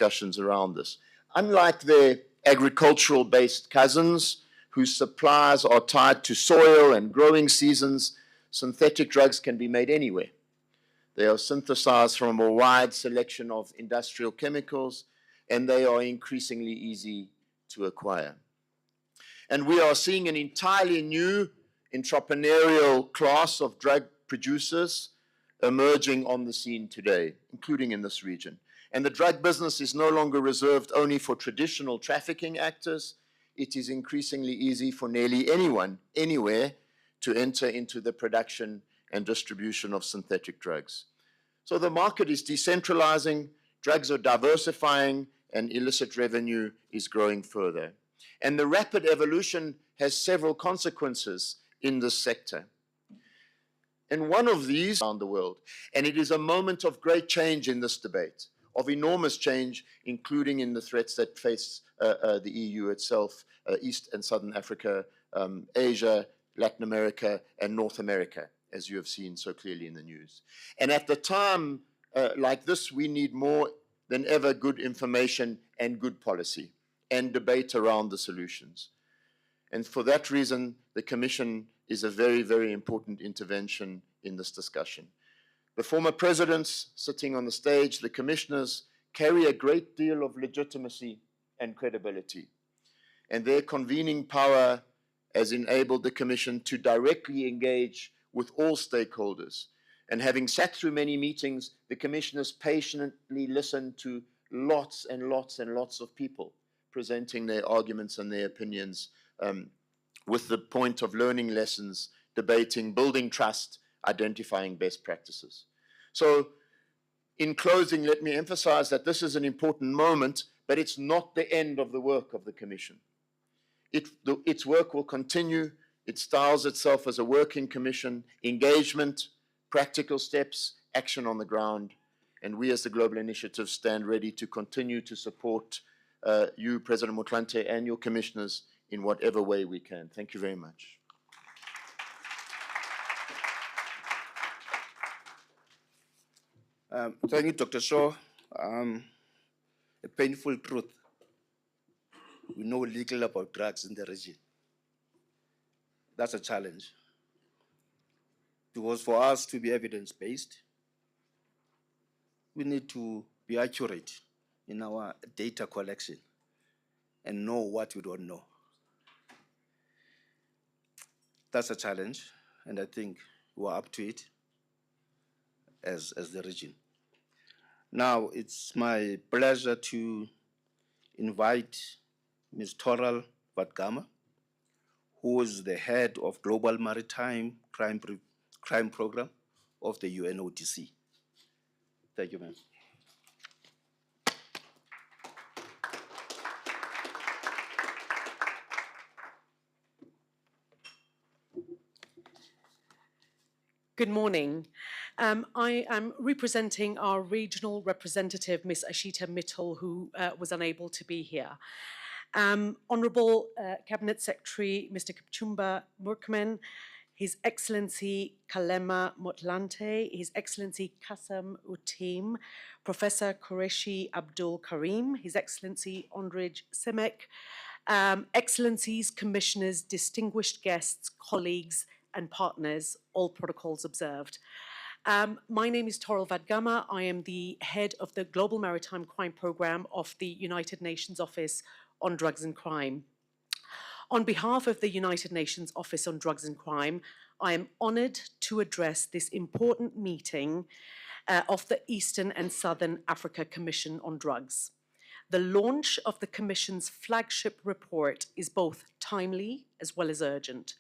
discussions around this. Unlike their agricultural-based cousins, whose supplies are tied to soil and growing seasons, synthetic drugs can be made anywhere. They are synthesized from a wide selection of industrial chemicals, and they are increasingly easy to acquire. And we are seeing an entirely new entrepreneurial class of drug producers emerging on the scene today, including in this region. And the drug business is no longer reserved only for traditional trafficking actors. It is increasingly easy for nearly anyone, anywhere, to enter into the production and distribution of synthetic drugs. So the market is decentralizing, drugs are diversifying, and illicit revenue is growing further. And the rapid evolution has several consequences in this sector. And one of these around the world, and it is a moment of great change in this debate, of enormous change, including in the threats that face the EU itself, East and Southern Africa, Asia, Latin America, and North America, as you have seen so clearly in the news. And at the time like this, we need more than ever good information and good policy and debate around the solutions. And for that reason, the Commission is a very, very important intervention in this discussion. The former presidents sitting on the stage, the commissioners, carry a great deal of legitimacy and credibility. And their convening power has enabled the Commission to directly engage with all stakeholders. And having sat through many meetings, the commissioners patiently listened to lots and lots and lots of people presenting their arguments and their opinions with the point of learning lessons, debating, building trust, identifying best practices. So in closing, let me emphasize that this is an important moment, but it's not the end of the work of the Commission. Its work will continue. It styles itself as a working commission, engagement, practical steps, action on the ground. And we as the Global Initiative stand ready to continue to support you, President Motlanthe, and your commissioners in whatever way we can. Thank you very much. Thank you, Dr. Shaw. A painful truth. We know little about drugs in the region. That's a challenge. Because for us to be evidence-based, we need to be accurate in our data collection and know what we don't know. That's a challenge, and I think we're up to it as the region. Now, it's my pleasure to invite Ms. Toral Vadgama, who is the head of Global Maritime Crime Program of the UNODC. Thank you, ma'am. Good morning. I am representing our regional representative, Ms. Ashita Mittal, who was unable to be here. Honourable Cabinet Secretary, Mr. Kipchumba Murkomen, His Excellency Kgalema Motlanthe, His Excellency Kasem Utim, Professor Qureshi Abdul Karim, His Excellency Ondrej Semek, Excellencies, Commissioners, distinguished guests, colleagues, and partners, all protocols observed. My name is Toral Vadgama. I am the head of the Global Maritime Crime Program of the United Nations Office on Drugs and Crime. On behalf of the United Nations Office on Drugs and Crime, I am honored to address this important meeting of the Eastern and Southern Africa Commission on Drugs. The launch of the Commission's flagship report is both timely as well as urgent.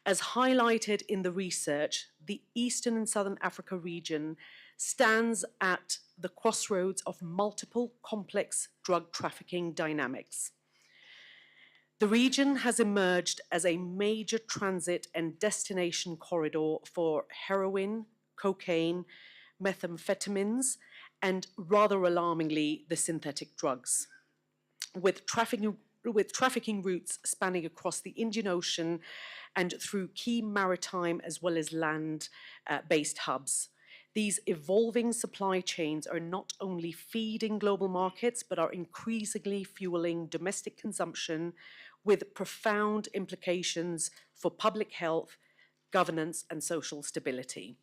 As highlighted in the research, the Eastern and Southern Africa region stands at the crossroads of multiple complex drug trafficking dynamics. The region has emerged as a major transit and destination corridor for heroin, cocaine, methamphetamines, and rather alarmingly, the synthetic drugs, with trafficking routes spanning across the Indian Ocean and through key maritime as well as land-based hubs. These evolving supply chains are not only feeding global markets, but are increasingly fueling domestic consumption with profound implications for public health, governance, and social stability.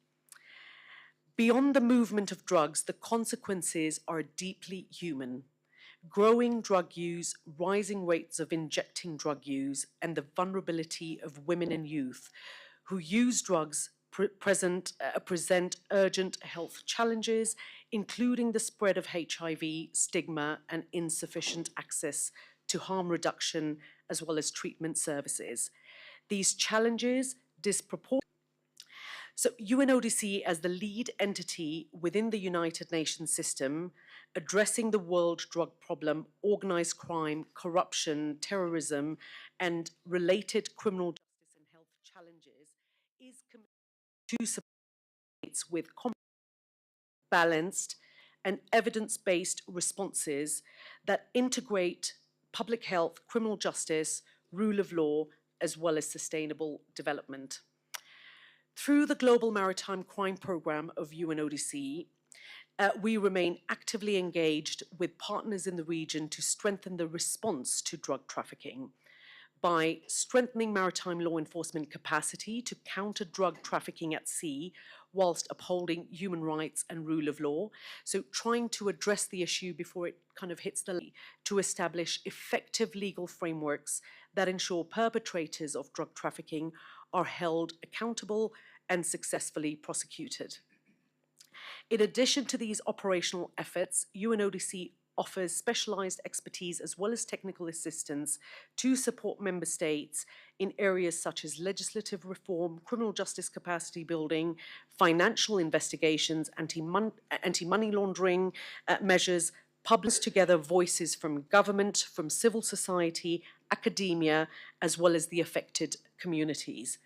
Beyond the movement of drugs, the consequences are deeply human. Growing drug use, rising rates of injecting drug use, and the vulnerability of women and youth who use drugs present urgent health challenges, including the spread of HIV, stigma, and insufficient access to harm reduction, as well as treatment services. These challenges disproportionately. So UNODC, as the lead entity within the United Nations system, addressing the world drug problem, organized crime, corruption, terrorism, and related criminal justice and health challenges, is committed to support states with balanced and evidence-based responses that integrate public health, criminal justice, rule of law, as well as sustainable development. Through the Global Maritime Crime Programme of UNODC, we remain actively engaged with partners in the region to strengthen the response to drug trafficking by strengthening maritime law enforcement capacity to counter drug trafficking at sea whilst upholding human rights and rule of law. So trying to address the issue before it kind of hits the to establish effective legal frameworks that ensure perpetrators of drug trafficking are held accountable and successfully prosecuted. In addition to these operational efforts, UNODC offers specialized expertise as well as technical assistance to support member states in areas such as legislative reform, criminal justice capacity building, financial investigations, anti-money laundering measures, publish together voices from government, from civil society, academia, as well as the affected communities.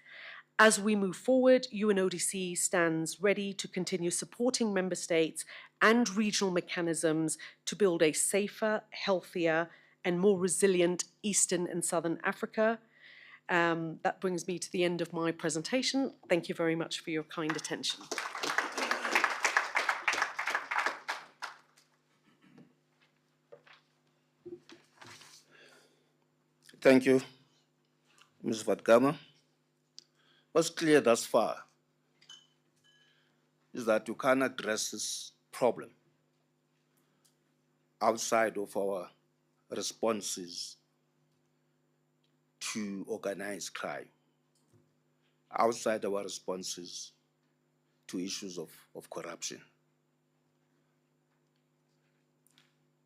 As we move forward, UNODC stands ready to continue supporting member states and regional mechanisms to build a safer, healthier, and more resilient Eastern and Southern Africa. That brings me to the end of my presentation. Thank you very much for your kind attention. Thank you, Ms. Vadgama. What's clear thus far is that you can't address this problem outside of our responses to organized crime, outside our responses to issues of corruption.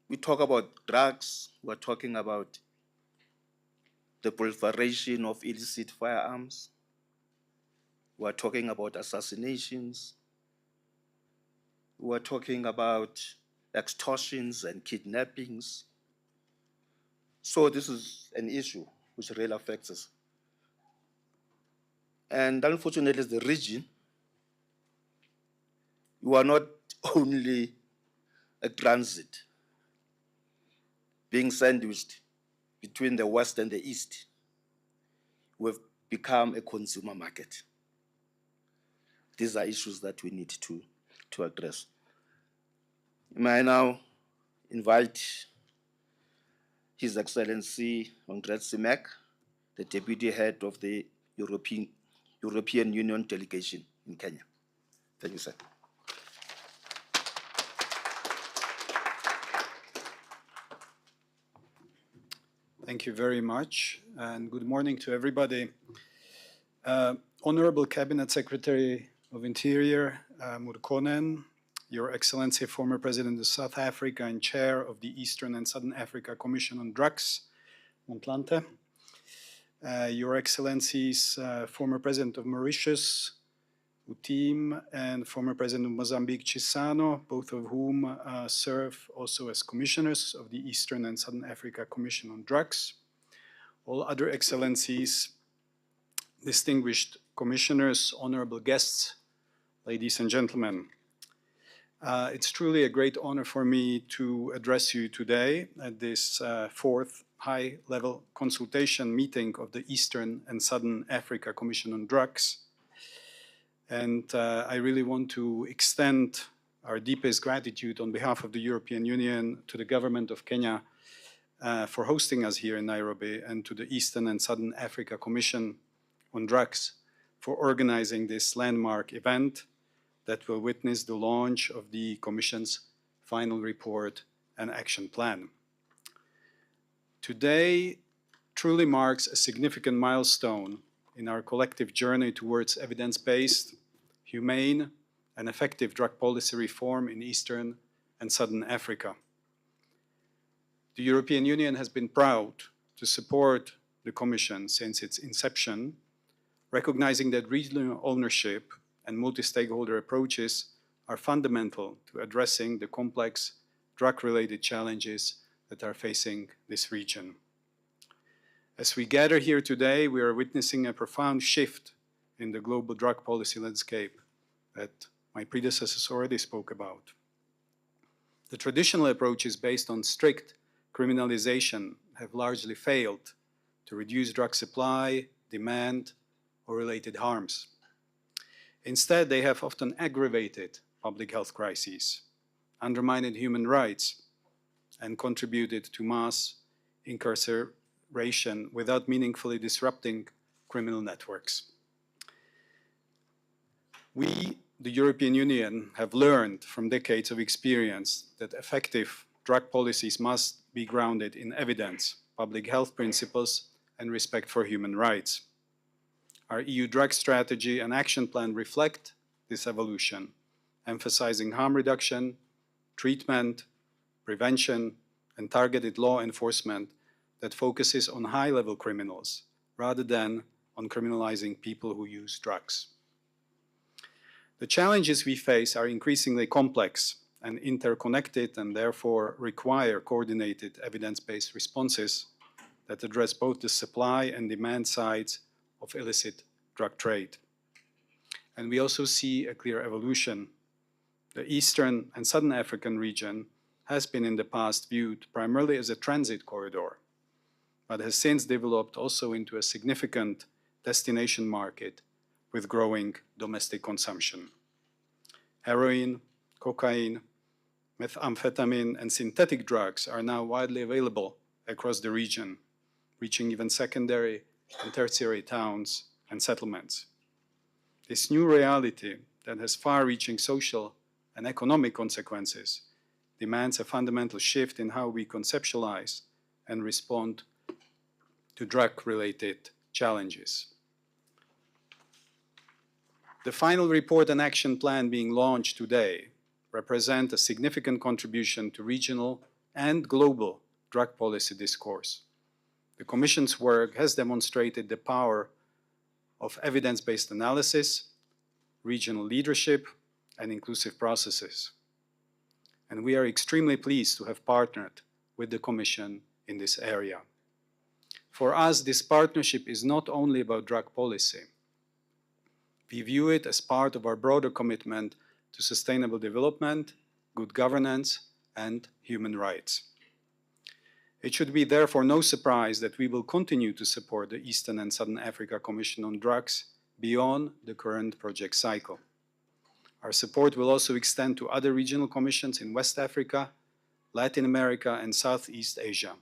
We talk about drugs, we're talking about the proliferation of illicit firearms, we're talking about assassinations, we're talking about extortions and kidnappings. So this is an issue which really affects us. And unfortunately, as the region, you are not only a transit being sandwiched between the West and the East. We've become a consumer market. These are issues that we need to address. May I now invite His Excellency Andret Simek, the Deputy Head of the European Union Delegation in Kenya. Thank you, sir. Thank you very much, and good morning to everybody. Honorable Cabinet Secretary of Interior, Murkonen, Your Excellency, former President of South Africa and Chair of the Eastern and Southern Africa Commission on Drugs, Montlante, Your Excellencies, former President of Mauritius, Utim, and former President of Mozambique, Chissano, both of whom serve also as commissioners of the Eastern and Southern Africa Commission on Drugs. All other excellencies, distinguished commissioners, honorable guests, ladies and gentlemen. It's truly a great honor for me to address you today at this fourth high-level consultation meeting of the Eastern and Southern Africa Commission on Drugs. And I really want to extend our deepest gratitude on behalf of the European Union to the government of Kenya for hosting us here in Nairobi, and to the Eastern and Southern Africa Commission on Drugs for organizing this landmark event that will witness the launch of the Commission's final report and action plan. Today truly marks a significant milestone in our collective journey towards evidence-based, humane, and effective drug policy reform in Eastern and Southern Africa. The European Union has been proud to support the Commission since its inception, recognizing that regional ownership and multi-stakeholder approaches are fundamental to addressing the complex drug-related challenges that are facing this region. As we gather here today, we are witnessing a profound shift in the global drug policy landscape that my predecessors already spoke about. The traditional approaches based on strict criminalization have largely failed to reduce drug supply, demand, or related harms. Instead, they have often aggravated public health crises, undermined human rights, and contributed to mass incarceration without meaningfully disrupting criminal networks. We, the European Union, have learned from decades of experience that effective drug policies must be grounded in evidence, public health principles, and respect for human rights. Our EU drug strategy and action plan reflect this evolution, emphasizing harm reduction, treatment, prevention, and targeted law enforcement that focuses on high-level criminals rather than on criminalizing people who use drugs. The challenges we face are increasingly complex and interconnected, and therefore require coordinated evidence-based responses that address both the supply and demand sides of illicit drug trade. And we also see a clear evolution. The Eastern and Southern African region has been in the past viewed primarily as a transit corridor, but has since developed also into a significant destination market with growing domestic consumption. Heroin, cocaine, methamphetamine, and synthetic drugs are now widely available across the region, reaching even secondary and tertiary towns and settlements. This new reality that has far-reaching social and economic consequences demands a fundamental shift in how we conceptualize and respond to drug-related challenges. The final report and action plan being launched today represent a significant contribution to regional and global drug policy discourse. The Commission's work has demonstrated the power of evidence-based analysis, regional leadership, and inclusive processes. And we are extremely pleased to have partnered with the Commission in this area. For us, this partnership is not only about drug policy. We view it as part of our broader commitment to sustainable development, good governance, and human rights. It should be therefore no surprise that we will continue to support the Eastern and Southern Africa Commission on Drugs beyond the current project cycle. Our support will also extend to other regional commissions in West Africa, Latin America, and Southeast Asia.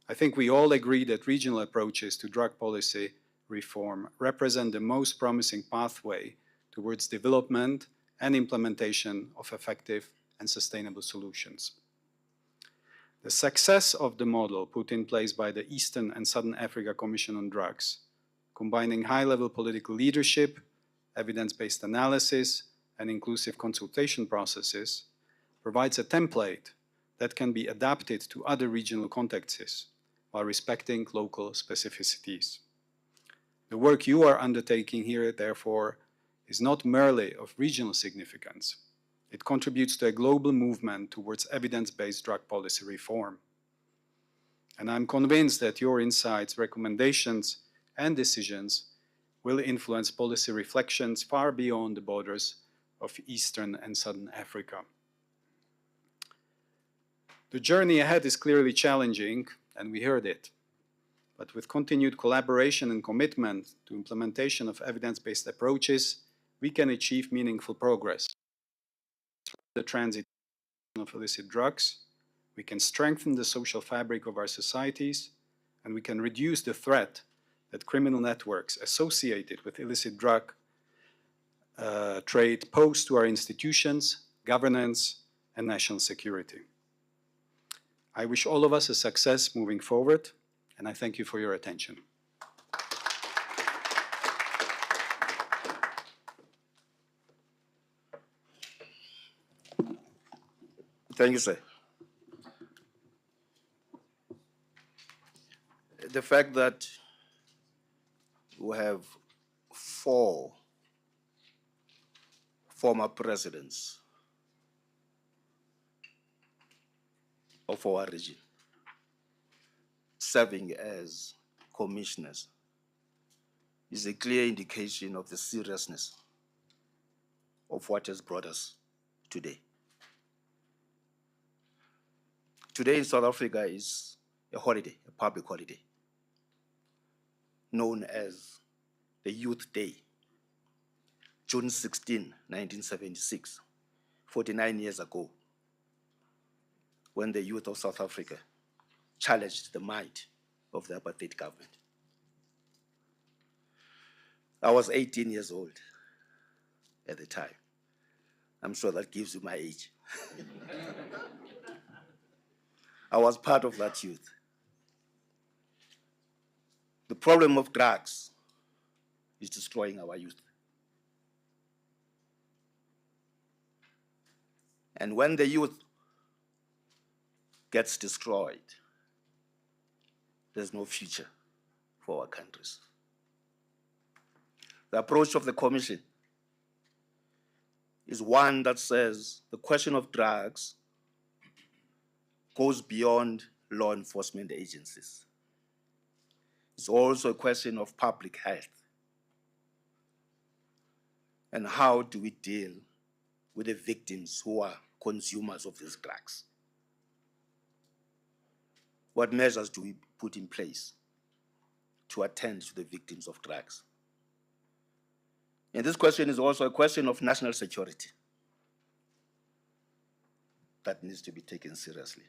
I think we all agree that regional approaches to drug policy reform represent the most promising pathway towards development and implementation of effective and sustainable solutions. The success of the model put in place by the Eastern and Southern Africa Commission on Drugs, combining high-level political leadership, evidence-based analysis, and inclusive consultation processes, provides a template that can be adapted to other regional contexts while respecting local specificities. The work you are undertaking here, therefore, is not merely of regional significance. It contributes to a global movement towards evidence-based drug policy reform. And I'm convinced that your insights, recommendations, and decisions will influence policy reflections far beyond the borders of Eastern and Southern Africa. The journey ahead is clearly challenging, and we heard it. But with continued collaboration and commitment to implementation of evidence-based approaches, we can achieve meaningful progress. The transit of illicit drugs, we can strengthen the social fabric of our societies, and we can reduce the threat that criminal networks associated with illicit drug trade pose to our institutions, governance, and national security. I wish all of us a success moving forward, and I thank you for your attention. Thank you, sir. The fact that we have 4 former presidents of our region serving as commissioners is a clear indication of the seriousness of what has brought us today. Today in South Africa is a holiday, a public holiday, known as the Youth Day, June 16, 1976, 49 years ago, when the youth of South Africa challenged the might of the apartheid government. I was 18 years old at the time. I'm sure that gives you my age. I was part of that youth. The problem of drugs is destroying our youth. And when the youth gets destroyed, there's no future for our countries. The approach of the Commission is one that says the question of drugs goes beyond law enforcement agencies. It's also a question of public health. And how do we deal with the victims who are consumers of these drugs? What measures do we put in place to attend to the victims of drugs? And this question is also a question of national security that needs to be taken seriously.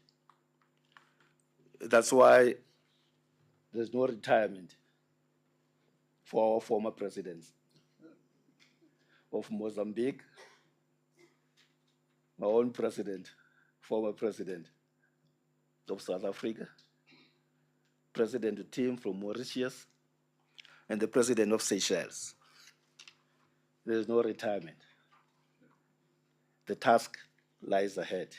That's why there's no retirement for our former presidents of Mozambique, my own president, former president of South Africa, President Tim from Mauritius, and the president of Seychelles. There's no retirement. The task lies ahead.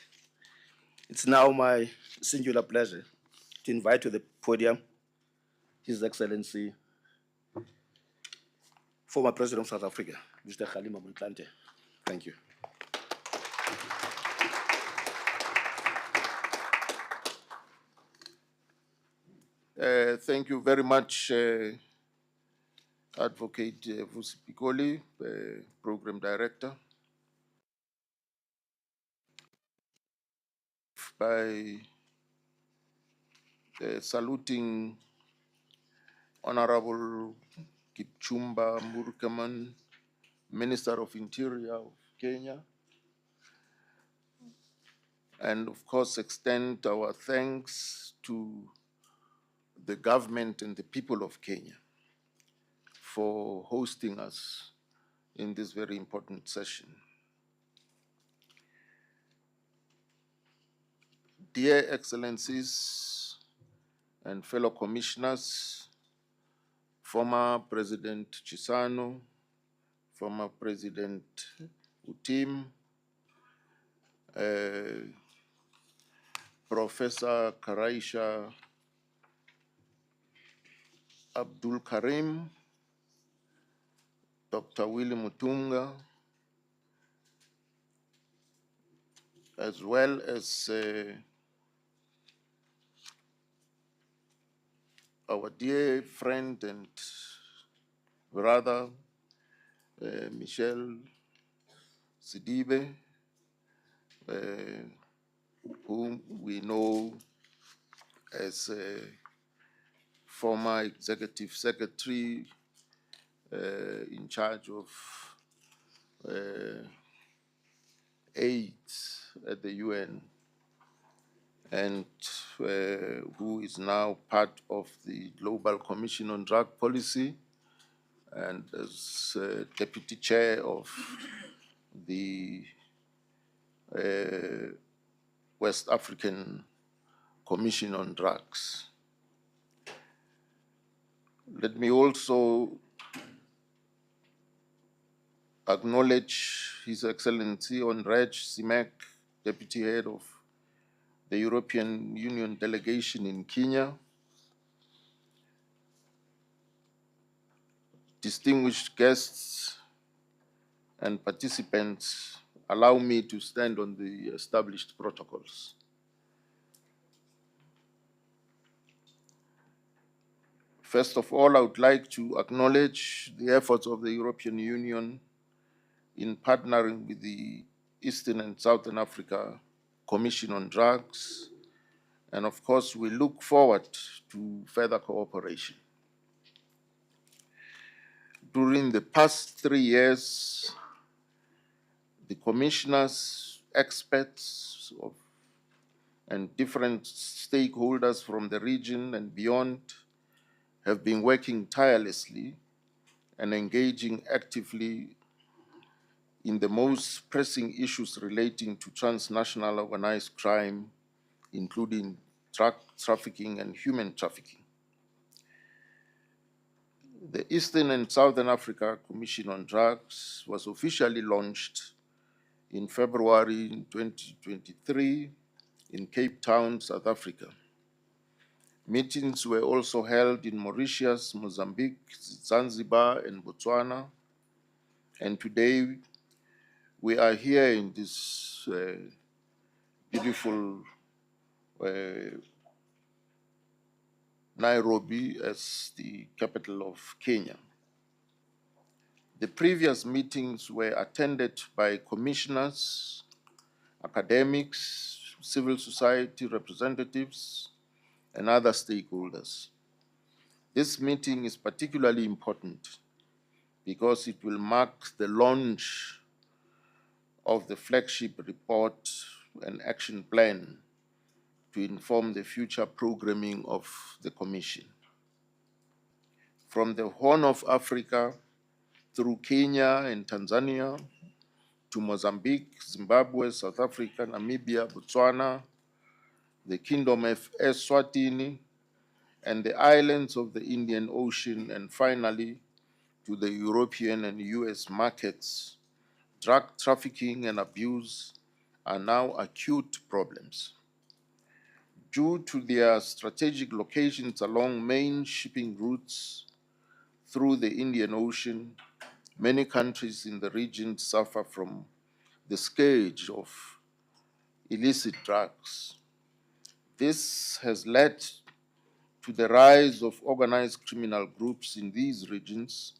It's now my singular pleasure to invite to the podium His Excellency, former President of South Africa, Mr. Kgalema Motlanthe. Thank you. Thank you very much, Advocate Vusi Pikoli, Program Director. By saluting Honorable Kipchumba Murkomen, Minister of Interior of Kenya, and of course extend our thanks to the government and the people of Kenya for hosting us in this very important session. Dear Excellencies and fellow commissioners, former President Chisano, former President Utim, Professor Karaisha Abdul Karim, Dr. Willy Mutunga, as well as our dear friend and brother, Michel Sidibe, whom we know as former executive secretary in charge of aides at the UN, and who is now part of the Global Commission on Drug Policy, and as deputy chair of the West African Commission on Drugs. Let me also acknowledge His Excellency Onreg Simek, Deputy Head of the European Union delegation in Kenya, distinguished guests and participants. Allow me to stand on the established protocols. First of all, I would like to acknowledge the efforts of the European Union in partnering with the Eastern and Southern Africa Commission on Drugs, and of course, we look forward to further cooperation. During the past 3 years, the commissioners, experts, and different stakeholders from the region and beyond have been working tirelessly and engaging actively in the most pressing issues relating to transnational organized crime, including drug trafficking and human trafficking. The Eastern and Southern Africa Commission on Drugs was officially launched in February 2023 in Cape Town, South Africa. Meetings were also held in Mauritius, Mozambique, Zanzibar, and Botswana. And today, we are here in this beautiful Nairobi as the capital of Kenya. The previous meetings were attended by commissioners, academics, civil society representatives, and other stakeholders. This meeting is particularly important because it will mark the launch of the flagship report and action plan to inform the future programming of the Commission. From the Horn of Africa through Kenya and Tanzania to Mozambique, Zimbabwe, South Africa, Namibia, Botswana, the Kingdom of Eswatini, and the islands of the Indian Ocean, and finally to the European and US markets, drug trafficking and abuse are now acute problems. Due to their strategic locations along main shipping routes through the Indian Ocean, many countries in the region suffer from the scourge of illicit drugs. This has led to the rise of organized criminal groups in these regions,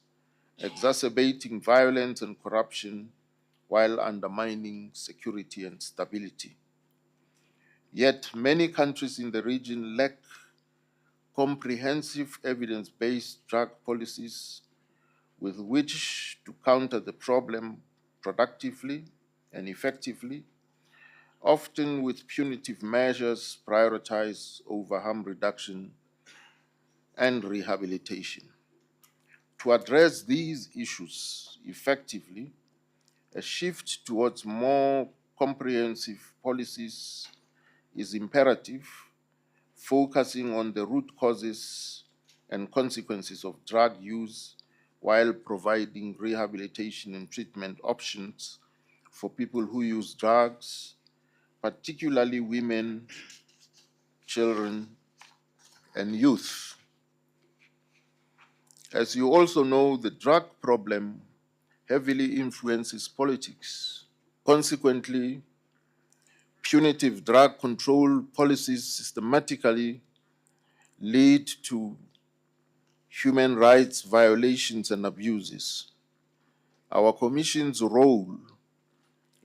exacerbating violence and corruption while undermining security and stability. Yet many countries in the region lack comprehensive evidence-based drug policies with which to counter the problem productively and effectively, often with punitive measures prioritized over harm reduction and rehabilitation. To address these issues effectively, a shift towards more comprehensive policies is imperative, focusing on the root causes and consequences of drug use while providing rehabilitation and treatment options for people who use drugs, particularly women, children, and youth. As you also know, the drug problem heavily influences politics. Consequently, punitive drug control policies systematically lead to human rights violations and abuses. Our Commission's role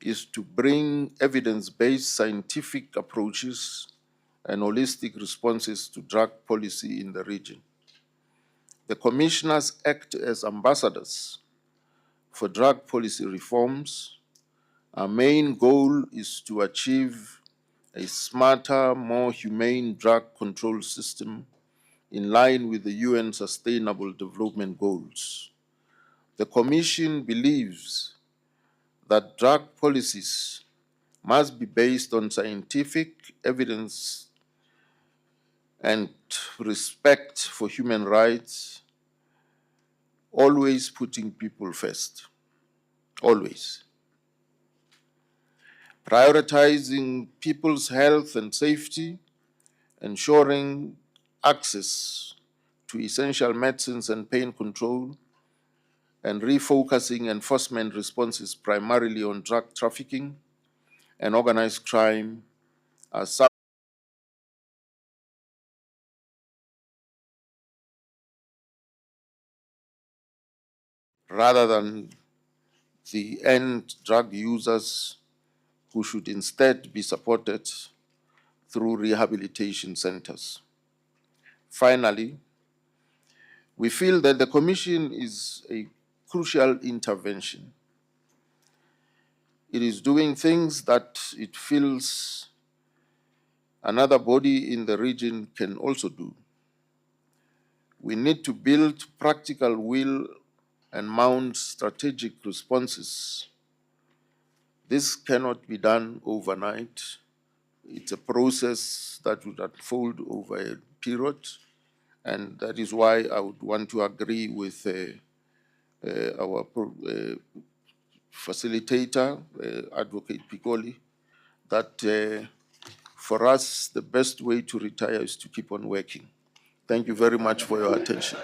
is to bring evidence-based scientific approaches and holistic responses to drug policy in the region. The commissioners act as ambassadors for drug policy reforms. Our main goal is to achieve a smarter, more humane drug control system in line with the UN Sustainable Development Goals. The Commission believes that drug policies must be based on scientific evidence and respect for human rights, always putting people first, always. Prioritizing people's health and safety, ensuring access to essential medicines and pain control, and refocusing enforcement responses primarily on drug trafficking and organized crime are some rather than the end drug users who should instead be supported through rehabilitation centers. Finally, we feel that the Commission is a crucial intervention. It is doing things that it feels another body in the region can also do. We need to build practical will and mount strategic responses. This cannot be done overnight. It's a process that would unfold over a period, and that is why I would want to agree with our facilitator, Advocate Piccoli, that for us, the best way to retire is to keep on working. Thank you very much for your attention.